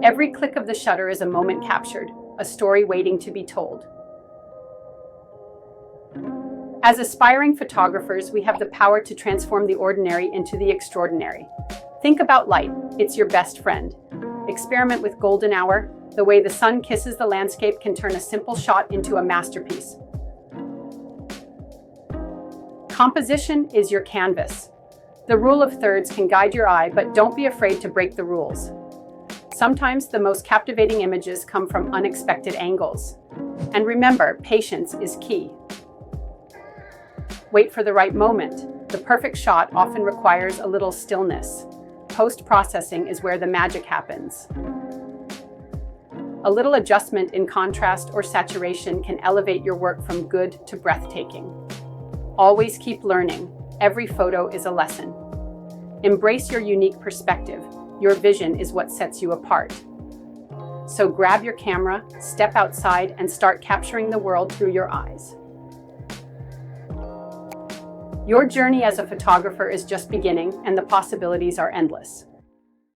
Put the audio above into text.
Every click of the shutter is a moment captured, a story waiting to be told. As aspiring photographers, we have the power to transform the ordinary into the extraordinary. Think about light. It's your best friend. Experiment with golden hour. The way the sun kisses the landscape can turn a simple shot into a masterpiece. Composition is your canvas. The rule of thirds can guide your eye, but don't be afraid to break the rules. Sometimes the most captivating images come from unexpected angles. And remember, patience is key. Wait for the right moment. The perfect shot often requires a little stillness. Post-processing is where the magic happens. A little adjustment in contrast or saturation can elevate your work from good to breathtaking. Always keep learning. Every photo is a lesson. Embrace your unique perspective. Your vision is what sets you apart. So grab your camera, step outside, and start capturing the world through your eyes. Your journey as a photographer is just beginning, and the possibilities are endless.